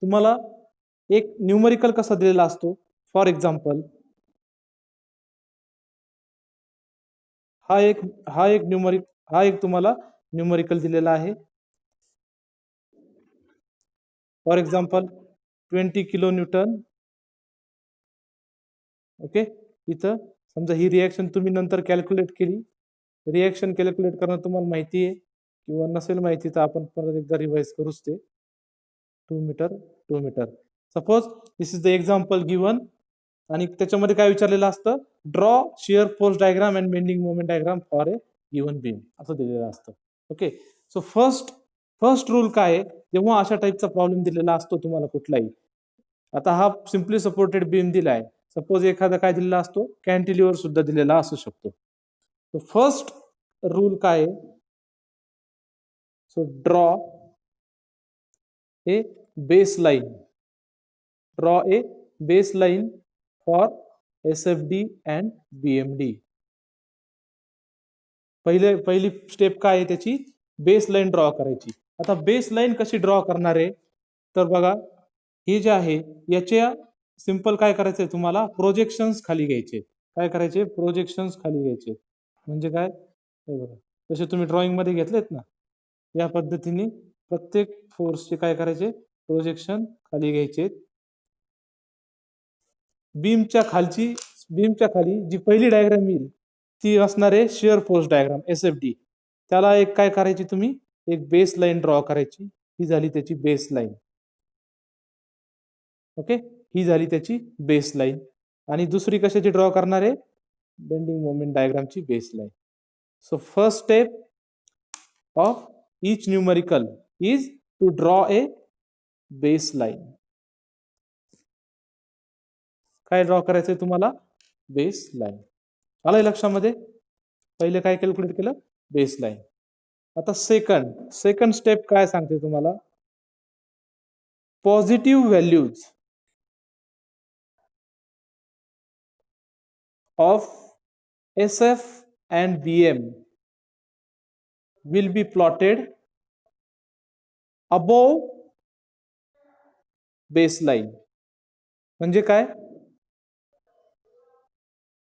तुम्हाला एक न्यूमरिकल कसा दिलेला असतो. फॉर एक्झाम्पल हा एक तुम्हाला न्यूमरिकल दिलेला आहे. For example 20 kilo Newton. Okay, इथं समजा ही रिएक्शन तुम्ही नंतर कॅल्क्युलेट केली. रिएक्शन कॅल्क्युलेट करणं तुम्हाला माहिती आहे किंवा नसेल माहिती तर आपण परत एकदा रिवाइज करूच ते. 2 meter. Suppose this is the example given आणि त्याच्यामध्ये काय विचारलेलं असतं, draw shear force diagram and bending moment diagram for a given beam असं दिलेलं असतं. ओके, सो फर्स्ट रूल काय आहे, जेव्हा अशा टाईपचा प्रॉब्लेम दिलेला असतो तुम्हाला कुठलाही, आता हा सिम्पली सपोर्टेड बीम दिलाय, सपोज एखादा काय दिलेला असतो, कॅन्टिलिव्हर सुद्धा दिलेला असू शकतो. सो फर्स्ट रूल काय आहे, so draw a baseline. Draw a baseline for SFD and BMD. पहिली स्टेप काय आहे त्याची, बेसलाईन ड्रॉ करायची. आता बेसलाईन कशी ड्रॉ करणार आहे, तर बघा हे जे आहे याच्या सिंपल काय करायचंय तुम्हाला, प्रोजेक्शन्स खाली घ्यायचे. काय करायचे, प्रोजेक्शन्स खाली घ्यायचे. म्हणजे काय, बघा जसे तुम्ही ड्रॉइंग मध्ये घेतलेत ना, या पद्धतीने प्रत्येक फोर्सचे काय करायचे, प्रोजेक्शन खाली घ्यायचे. बीमच्या खाली जी पहिली डायग्राम येईल ती असणार आहे शिअर फोर्स डायग्राम SFD. त्याला एक काय करायची, तुम्ही एक बेस लाईन ड्रॉ करायची. ही झाली त्याची बेस लाईन. ओके, ही झाली त्याची बेस लाईन. आणि दुसरी कशाची ड्रॉ करणार आहे, बेंडिंग मोमेंट डायग्रामची base line. So first step of each numerical is to draw a baseline. काय ड्रॉ करायचंय तुम्हाला, बेस लाईन. आलंय लक्षामध्ये, पहिले काय कॅल्क्युलेट केलं, बेस लाईन. आता सेकंड स्टेप काय सांगते तुम्हाला, positive values of SF and BM will be plotted above baseline. म्हणजे काय,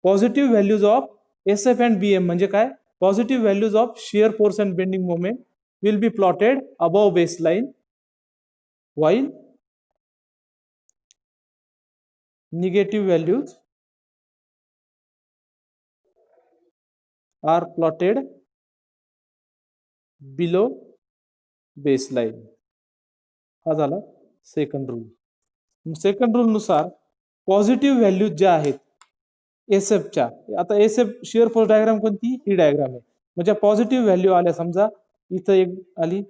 positive values of SF and BM म्हणजे काय, positive values of shear force and bending moment will be plotted above baseline, while negative values are plotted below baseline. हा झाला second rule. Second rule नुसार positive values ज्या आहेत एसएफच्या, आता SF shear force diagram कोणती, ही diagram आहे. म्हणजे positive value आल्या, समजा इथं एक आली,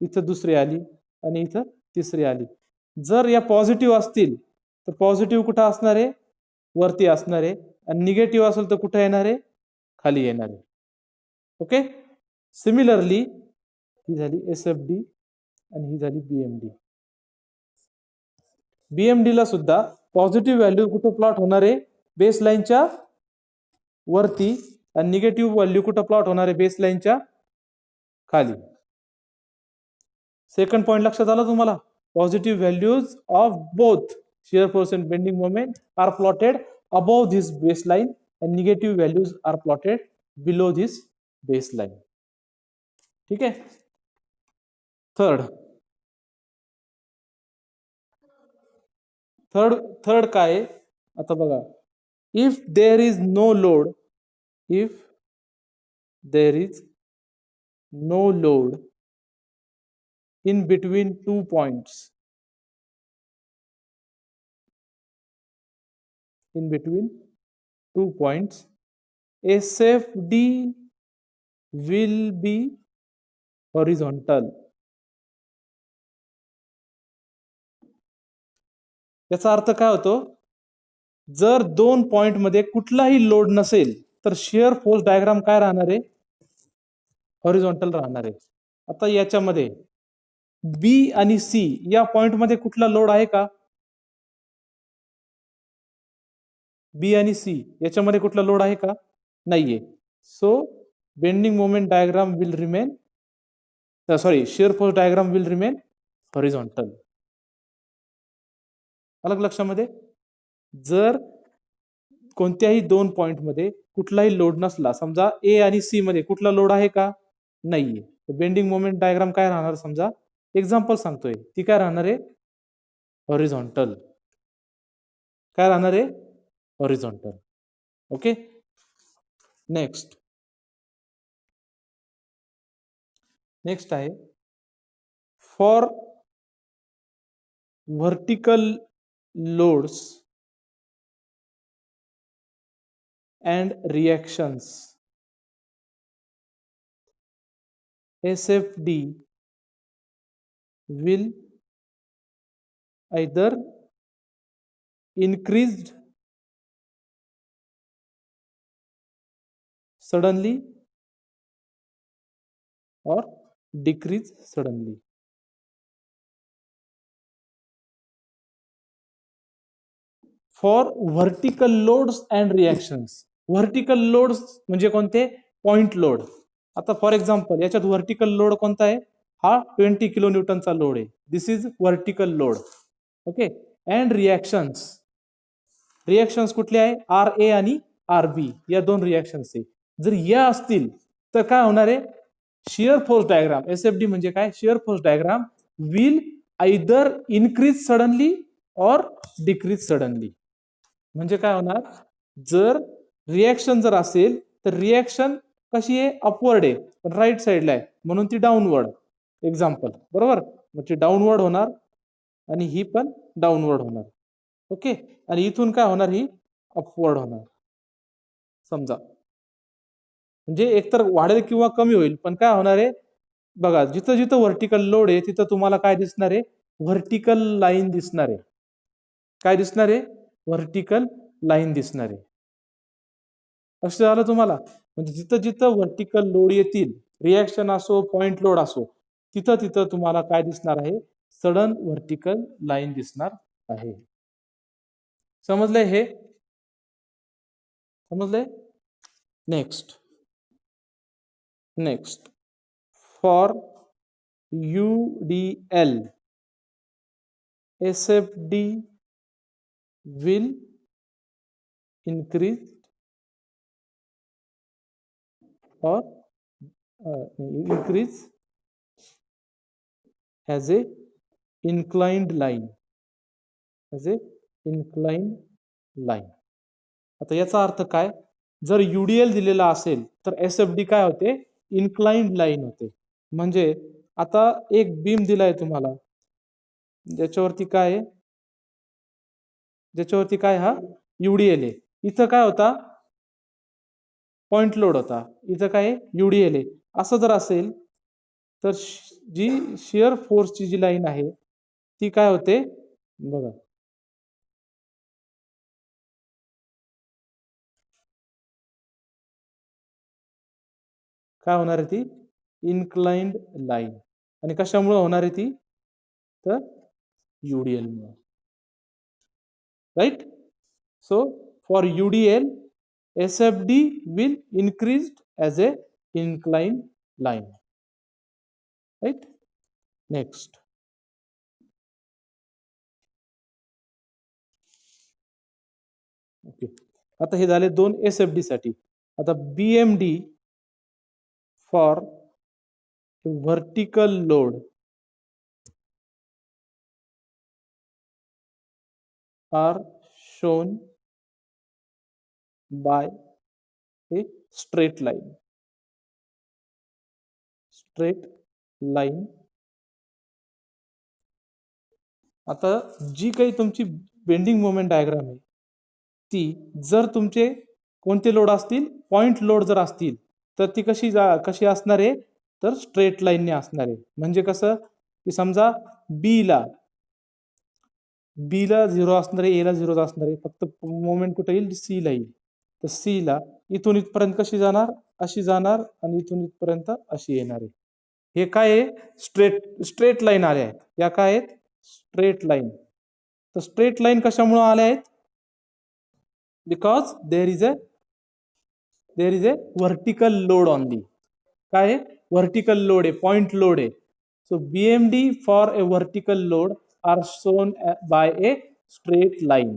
इथं दुसरी आली आणि इथं तिसरी आली. जर या पॉझिटिव्ह असतील तर पॉझिटिव्ह कुठं असणार आहे, वरती असणार आहे. आणि निगेटिव्ह असेल तर कुठं येणार आहे, खाली येणार आहे. ओके, सिमिलरली ही झाली SFD आणि ही झाली BMD. BMD ला सुद्धा पॉझिटिव्ह व्हॅल्यू कुठं प्लॉट होणार आहे, बेस लाईनच्या वरती, आणि निगेटिव्ह व्हॅल्यू कुठं प्लॉट होणार आहे, बेस लाईनच्या खाली. सेकंड पॉइंट लक्षात आला तुम्हाला, positive values of both shear force and bending moment are plotted above this baseline and negative values are plotted below this baseline. ठीक आहे. थर्ड काय आहे, आता बघा, if there is no load in between 2 points, SFD will be horizontal. याचा अर्थ काय होतो, जर 2 पॉइंट मध्ये कुठलाही लोड नसेल तर शिअर फोर्स डायग्राम काय राहणार आहे, हॉरिझॉन्टल राहणार आहे. आता याच्यामध्ये बी आणि सी या पॉइंट मध्ये कुठला लोड आहे का, बी आणि सी याच्यामध्ये कुठला लोड आहे का, नाहीये. So bending moment diagram will remain, shear force diagram will remain horizontal. अलग लक्षामध्ये. जर कोणत्याही दोन पॉइंटमध्ये कुठलाही लोड नसला, समजा ए आणि सी मध्ये कुठला लोड आहे का, नाहीये, तर बेंडिंग मोमेंट डायग्राम काय राहणार, समजा एक्झाम्पल सांगतोय, ती काय राहणार आहे, हॉरिझॉन्टल. काय राहणार आहे, हॉरिझॉन्टल. ओके. नेक्स्ट आहे for vertical loads and reactions, SFD will either increased suddenly or decrease suddenly. For vertical loads and reactions. Vertical loads म्हणजे कोणते, पॉइंट लोड. आता फॉर एक्झाम्पल याच्यात व्हर्टिकल लोड कोणता आहे, हा 20 किलो न्यूटनचा लोड आहे. This is vertical load. Okay. And reactions, reactions कुठले आहे, आर ए आणि आर बी या दोन रिएक्शन्स आहे. जर या असतील तर काय होणार आहे, शिअर फोर्स डायग्राम, एसएफडी म्हणजे काय, shear force diagram will either increase suddenly और डिक्रीज सडनली. म्हणजे काय होणार, जर रिएक्शन जर असेल तर रिएक्शन कशी आहे, अपवर्ड आहे, पण राईट साईडला आहे म्हणून ती डाऊनवर्ड. एक्झाम्पल, बरोबर, मग ती डाऊनवर्ड होणार आणि ही पण डाऊनवर्ड होणार. ओके. आणि इथून काय होणार, ही अपवर्ड होणार. समजा म्हणजे एकतर वाढेल किंवा कमी होईल, पण काय होणार आहे बघा, जिथं जिथं व्हर्टिकल लोड आहे तिथं तुम्हाला काय दिसणार आहे, व्हर्टिकल लाईन दिसणार आहे. काय दिसणार आहे, व्हर्टिकल लाईन दिसणार आहे. असं झालं तुम्हाला, म्हणजे जिथं जिथं व्हर्टिकल लोड येतील, रिएक्शन असो पॉइंट लोड असो, तिथं तिथं तुम्हाला काय दिसणार आहे, सडन व्हर्टिकल लाईन दिसणार आहे. समजलंय हे, समजलंय. Next for UDL, SFD will increase or increase as a inclined line, as a inclined line. आता याचा अर्थ काय, जर UDL दिलेला असेल तर SFD काय होते, इन्क्लाइंड लाईन होते. म्हणजे आता एक बीम दिलाय तुम्हाला, ज्याच्यावरती काय आहे, ज्याच्यावरती काय, हा UDL आहे. इथं काय होता, पॉइंट लोड होता, इथं काय UDL आहे. असं जर असेल तर जी शिअर फोर्सची जी लाईन आहे ती काय होते बघा, काय होणार आहे, ती इन्क्लाइंड लाईन. आणि कशामुळे होणार आहे ती, तर UDL मुळे. Right. So for UDL, SFD will increase as a inclined line. Right. Next. Okay. आता हे झाले दोन SFD साठी. आता BMD for vertical load are shown by a straight line. Straight line. आता जी काही तुमची बेंडिंग मोमेंट डायग्राम आहे ती, जर तुमचे कोणते लोड असतील, पॉइंट लोड जर असतील तर ती कशी असणार आहे, तर स्ट्रेट लाईनने असणार आहे. म्हणजे कसं की समजा बी ला 0 असणार आहे, ए ला 0 असणार आहे, फक्त मोमेंट कुठे येईल, सी ला येईल. तर सी ला इथून इथपर्यंत कशी जाणार, अशी जाणार, आणि इथून इथपर्यंत अशी येणार आहे. हे काय आहे, स्ट्रेट लाईन आल्या आहेत. या काय आहेत, स्ट्रेट लाईन. तर स्ट्रेट लाईन कशामुळे आल्या आहेत, because there is a vertical load on the. काय आहे, व्हर्टिकल लोड आहे, पॉइंट लोड आहे. So BMD for a vertical load are shown by a straight line.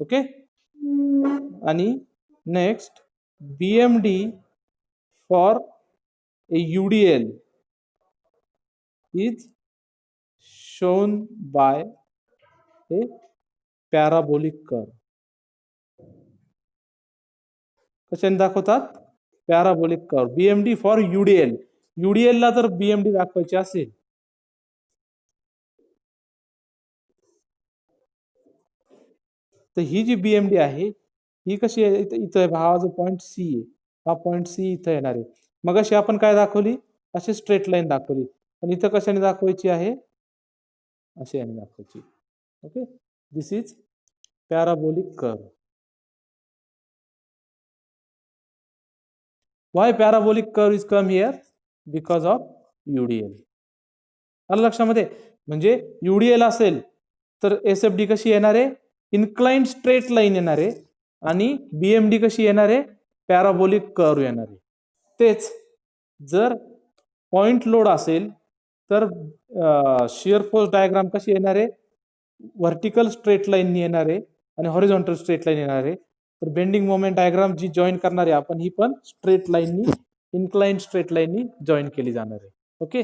Okay, आणि next BMD for a UDL is shown by a parabolic curve. कशाने दाखवतात? Parabolic curve. BMD for UDL. UDL ला जर BMD दाखवायची असेल तर ही जी BMD आहे ही कशी आहे? इथं हा जो पॉइंट C आहे, हा पॉइंट C इथं येणार आहे. मग अशी आपण काय दाखवली? अशी स्ट्रेट लाईन दाखवली. पण इथं कशाने दाखवायची आहे? अशी याने दाखवायची. Okay, this is parabolic curve. Why parabolic curve is come here? Because of UDL. आलं लक्षामध्ये? म्हणजे UDL असेल तर SFD कशी येणार आहे? इन्क्लाइंड स्ट्रेट लाईन येणार आहे आणि BMD कशी येणार आहे? पॅराबोलिक कर्व येणार आहे. तेच जर पॉइंट लोड असेल तर शिअर फोर्स डायग्राम कशी येणार आहे? व्हर्टिकल स्ट्रेट लाईन येणार आहे आणि हॉरिझॉन्टल स्ट्रेट लाईन येणार आहे. तर बेंडिंग मोमेंट डायग्राम जी जॉईन करणार आहे आपण ही पण स्ट्रेट लाईननी, इन्क्लाइंड स्ट्रेट लाईननी जॉईन केली जाणार आहे. ओके,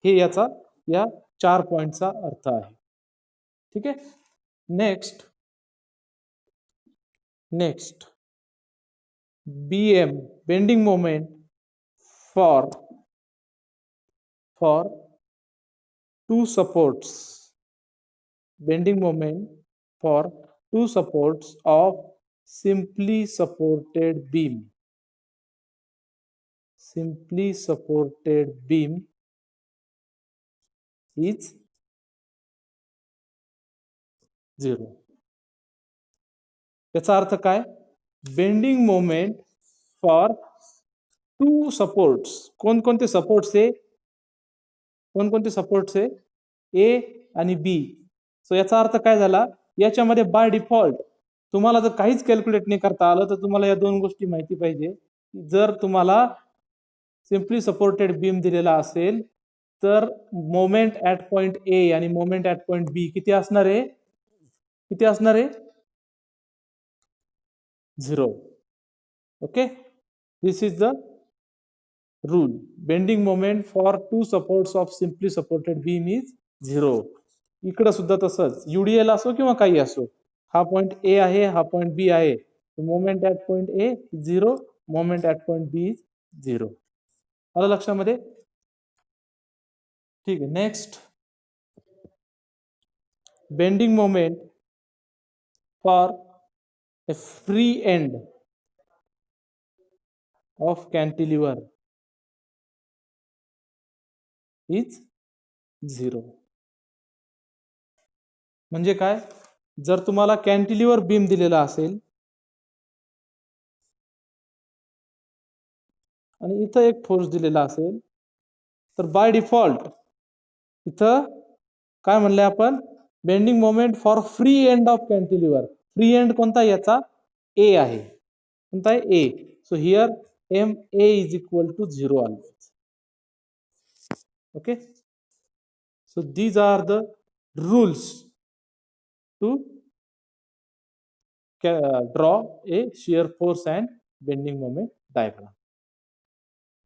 हे याचा या 4 पॉइंटचा अर्थ आहे. ठीक आहे. Next BM bending moment for two supports. Bending moment for two supports of simply supported beam. Simply supported beam is 0. याचा अर्थ काय? Bending moment for two supports. कोणकोणते सपोर्ट्स आहे? कोणकोणते सपोर्ट्स आहे? A आणि B. सो याचा अर्थ काय झाला? याच्यामध्ये बाय डिफॉल्ट तुम्हाला जर काहीच कॅल्क्युलेट नाही करता आलं तर तुम्हाला या दोन गोष्टी माहिती पाहिजे. जर तुम्हाला सिम्पली सपोर्टेड बीम दिलेला असेल तर मोमेंट ऍट पॉइंट ए आणि मोमेंट ऍट पॉइंट बी किती असणार आहे? किती असणार आहे? 0. Okay, this is the rule. Bending moment for two supports of simply supported beam is 0. इकडं सुद्धा तसंच, UDL असो किंवा काही असो, हा पॉइंट ए आहे, हा पॉइंट बी आहे. Moment at point A 0, moment at point B is 0. आलं लक्षामध्ये? ठीक आहे. Next bending moment for a free end of cantilever is 0. म्हणजे काय? जर तुम्हाला कॅन्टिलिव्हर बीम दिलेला असेल आणि इथं एक फोर्स दिलेला असेल तर बाय डिफॉल्ट इथं काय म्हणले आपण? Bending moment for free end of cantilever. Free end कोणता? याचा ए आहे. कोणता आहे? A. So here MA is equal to 0 always. Okay, so these are the rules to draw a shear force and bending moment diagram.